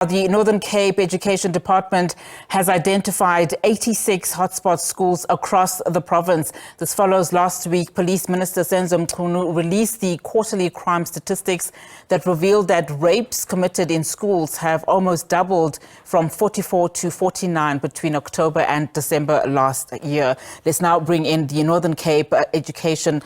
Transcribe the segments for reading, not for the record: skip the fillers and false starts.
The Northern Cape Education Department has identified 86 hotspot schools across the province. This follows last week Police Minister Senzo Mchunu released the quarterly crime statistics that revealed that rapes committed in schools have almost doubled from 44 to 49 between October and December last year. Let's now bring in the Northern Cape Education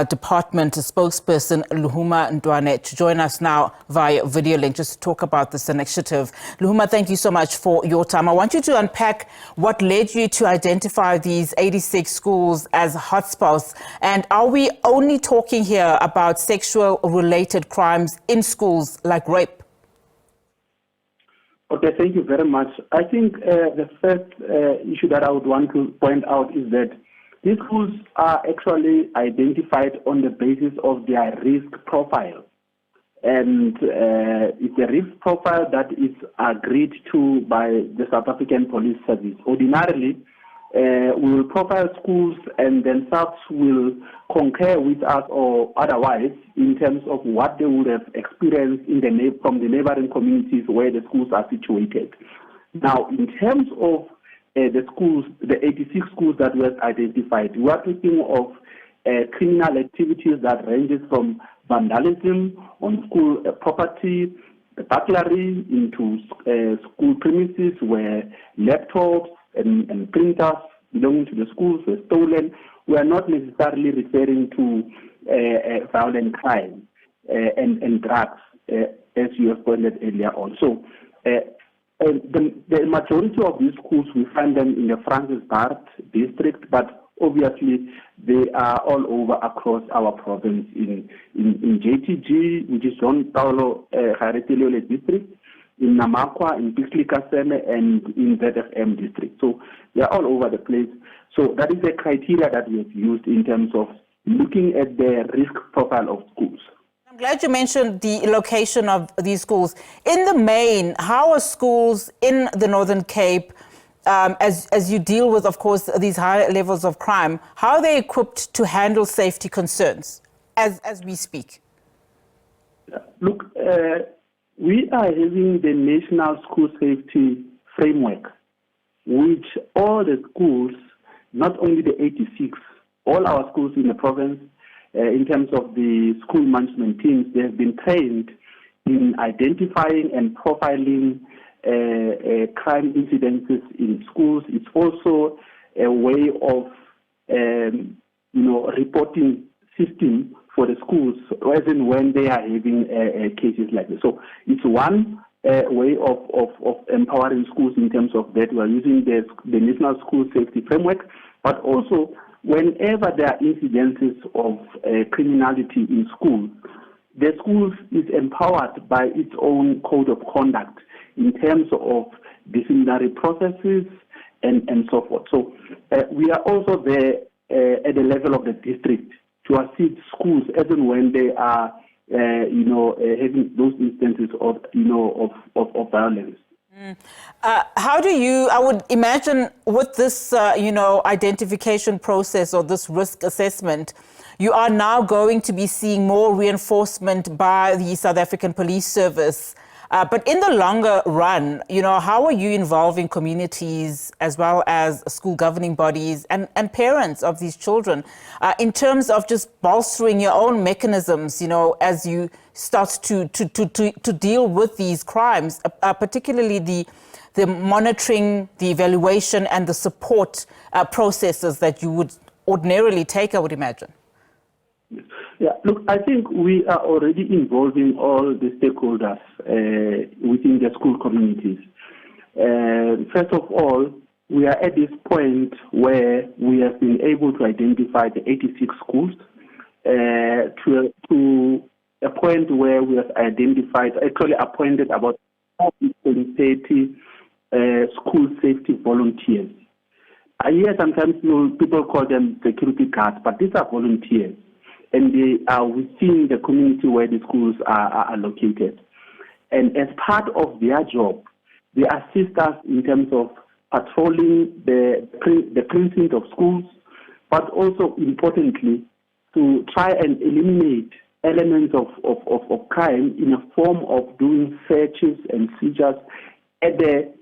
Department spokesperson Lehuma Ntuane to join us now via video link just to talk about this initiative. Lehuma, thank you so much for your time. I want you to unpack what led you to identify these 86 schools as hotspots. And are we only talking here about sexual-related crimes in schools like rape? Okay, thank you very much. I think the first issue that I would want to point out is that these schools are actually identified on the basis of their risk profile. And it's a risk profile that is agreed to by the South African Police Service. Ordinarily, we will profile schools and then SABC will concur with us or otherwise in terms of what they would have experienced from the neighboring communities where the schools are situated. Now, in terms of the schools, the 86 schools that we have identified, we are talking of criminal activities that ranges from vandalism on school property, burglary into school premises where laptops and printers belonging to the schools were stolen. We are not necessarily referring to violent crime and drugs, as you have pointed earlier on. So the majority of these schools, we find them in the Francis Bart district, but obviously, they are all over across our province in JTG, which is John Paulo Garetiliole district, in Namakwa, in Pixley Kaseme, and in ZFM district. So they are all over the place. So that is the criteria that we have used in terms of looking at the risk profile of schools. I'm glad you mentioned the location of these schools. In the main, how are schools in the Northern Cape, as you deal with, of course, these high levels of crime, how are they equipped to handle safety concerns as we speak? Look, we are having the National School Safety Framework, which all the schools, not only the 86, all our schools in the province, in terms of the school management teams, they have been trained in identifying and profiling crime incidences in schools. It's also a way of, reporting system for the schools, as in when they are having cases like this. So it's one way of empowering schools in terms of that. We are using the National School Safety Framework, but also whenever there are incidences of criminality in schools, the schools is empowered by its own code of conduct in terms of disciplinary processes and so forth. So we are also there at the level of the district to assist schools as and when they are, having those instances of violence. How do you, I would imagine with this, identification process or this risk assessment, you are now going to be seeing more reinforcement by the South African Police Service. But in the longer run, how are you involving communities as well as school governing bodies and parents of these children in terms of just bolstering your own mechanisms, as you start to deal with these crimes, particularly the monitoring, the evaluation and the support processes that you would ordinarily take, I would imagine? Yeah, look, I think we are already involving all the stakeholders within the school communities. First of all, we are at this point where we have been able to identify the 86 schools to a point where we have appointed about 30 school safety volunteers. Here, sometimes people call them security guards, but these are volunteers. And they are within the community where the schools are located. And as part of their job, they assist us in terms of patrolling the precinct of schools, but also importantly, to try and eliminate elements of crime in a form of doing searches and seizures at the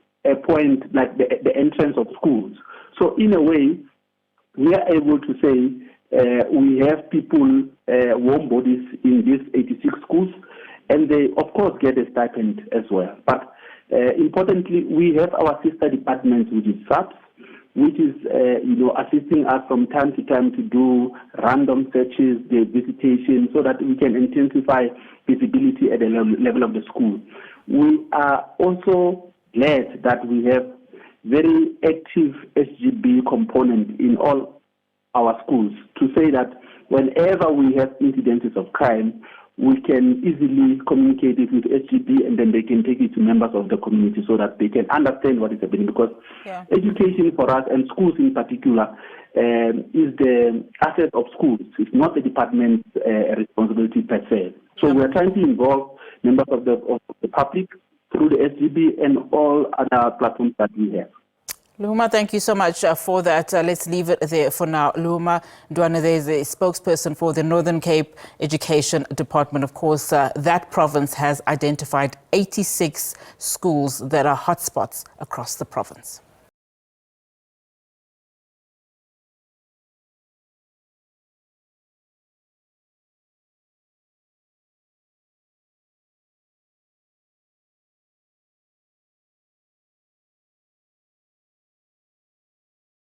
point like the entrance of schools. So in a way, we are able to say we have people, warm bodies in these 86 schools, and they of course get a stipend as well. But importantly, we have our sister departments, which is SABC, which is assisting us from time to time to do random searches, the visitation, so that we can intensify visibility at the level of the school. We are also glad that we have very active SGB component in all our schools to say that whenever we have incidences of crime, we can easily communicate it with SGB, and then they can take it to members of the community so that they can understand what is happening. Because education for us, and schools in particular, is the asset of schools. It's not the department's responsibility per se. So we are trying to involve members of the public through the SGB and all other platforms that we have. Lehuma, thank you so much for that. Let's leave it there for now. Lehuma Ntuane, there is a spokesperson for the Northern Cape Education Department. Of course, that province has identified 86 schools that are hotspots across the province.